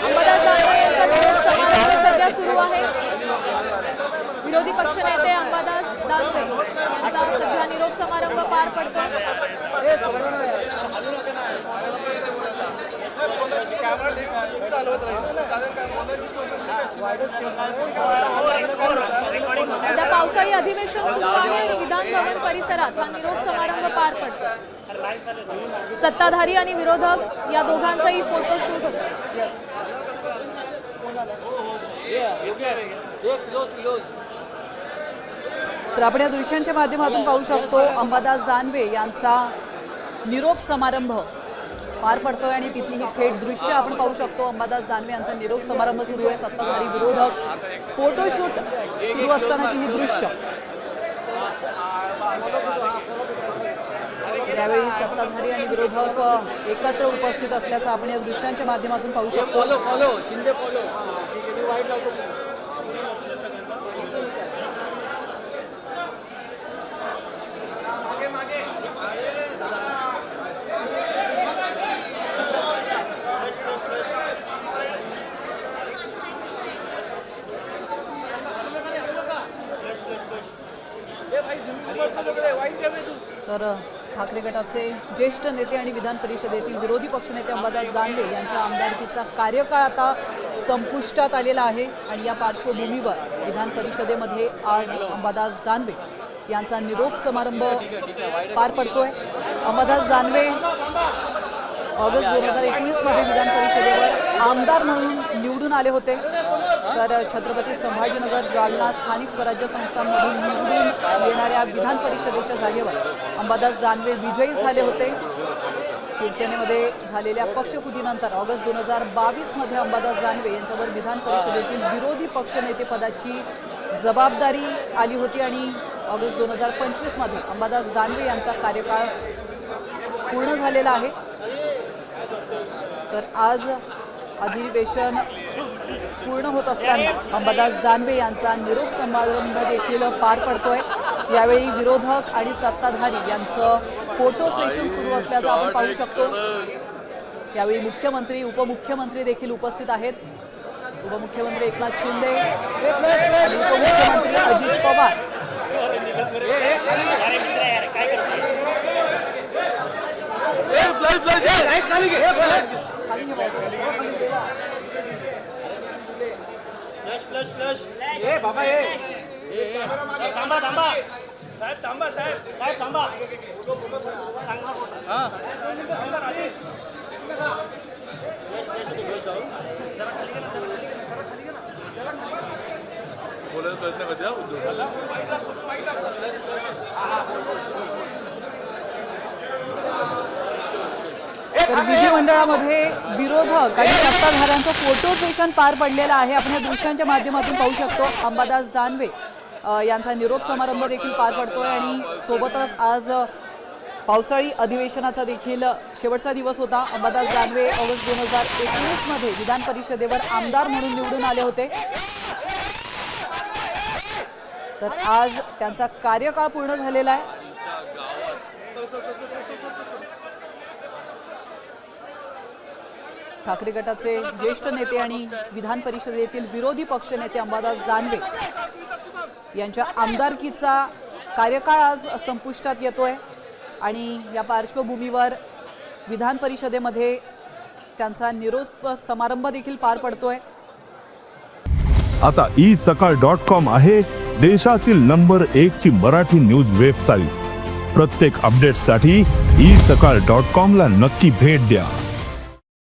अंबादास दानवे यांचा निरोप समारंभ सध्या सुरू आहे। विरोधी पक्षनेते अंबादास दानवे यांचा सध्या निरोप समारंभ पार पडतो। सध्या पावसाळी अधिवेशन सुरू आहे आणि विधान भवन परिसरात हा निरोप समारंभ पार पडतो। सत्ताधारी आणि विरोधक या दोघांचाही फोटोशूट होतो। तर आपण या दृश्यांच्या माध्यमातून पाहू शकतो अंबादास दानवे यांचा निरोप समारंभ पार पडतोय आणि तिथली ही थेट दृश्य आपण पाहू शकतो। अंबादास दानवे यांचा निरोप समारंभ सुरू आहे। सत्ताधारी विरोधक फोटोशूट सुरू असतानाची ही दृश्य। यावेळी सत्ताधारी आणि विरोधक एकत्र उपस्थित असल्याचं आपण या दृश्यांच्या माध्यमातून पाहू शकतो। तर ठाकरे गटाचे ज्येष्ठ नेते आणि विधान परिषदेतील विरोधी पक्षनेते अंबादास दानवे यांच्या आमदारकीचा कार्यकाळ आता संपुष्टात आलेला आहे आणि या पार्श्वभूमीवर विधान परिषदेमध्ये आज अंबादास दानवे यांचा निरोप समारंभ पार पडतोय। अंबादास दानवे ऑगस्ट 2019 मध्ये विधान परिषदेवर आमदार म्हणून निवडून आले होते। तर छत्रपती संभाजीनगर जालना स्थानिक स्वराज्य संस्थांमधून निवडून येणाऱ्या विधान परिषदेच्या जागेवर अंबादास दानवे विजयी झाले होते। शिवसेनेमध्ये झालेल्या पक्षफुटीनंतर ऑगस्ट 2022 मध्ये अंबादास दानवे यांच्यावर विधान परिषदेतील विरोधी पक्षनेते पदाची जबाबदारी आली होती आणि ऑगस्ट 2025 मध्ये अंबादास दानवे यांचा कार्यकाळ पूर्ण झालेला आहे। तर आज अधिवेशन पूर्ण होत असताना अंबादास दानवे यांचा निरोप समारंभ देखील पार पडतोय। यावेळी विरोधक आणि सत्ताधारी यांचं फोटो सेशन सुरू असल्याचं आपण पाहू शकतो। यावेळी मुख्यमंत्री उपमुख्यमंत्री देखील उपस्थित आहेत। उपमुख्यमंत्री एकनाथ शिंदे आणि उपमुख्यमंत्री अजित पवार तर विधिमंडळामध्ये विरोधक आणि सत्ताधाऱ्यांचं फोटो सेशन पार पडलेलं आहे। आपण या दृश्यांच्या माध्यमातून पाहू शकतो। अंबादास दानवे यांचा निरोप समारंभ देखील पार पडतोय आणि सोबतच आज पावसाळी अधिवेशनाचा देखील शेवटचा दिवस होता। अंबादास दानवे ऑगस्ट 2019 मध्ये विधान परिषदेवर आमदार म्हणून निवडून आले होते। तर आज त्यांचा कार्यकाळ पूर्ण झालेला आहे। ठाकरे गटाचे ज्येष्ठ नेते आणि विधान परिषदेतील विरोधी पक्षनेते अंबादास दानवे यांच्या आमदारकीचा कार्यकाळ आज संपुष्टात येतोय आणि या पार्श्वभूमीवर विधान परिषदेमध्ये त्यांचा निरोप समारंभ देखील पार पडतोय। आता isakal.com आहे देशातील नंबर 1 ची मराठी न्यूज वेबसाईट। प्रत्येक अपडेटसाठी isakal.com ला नक्की भेट द्या।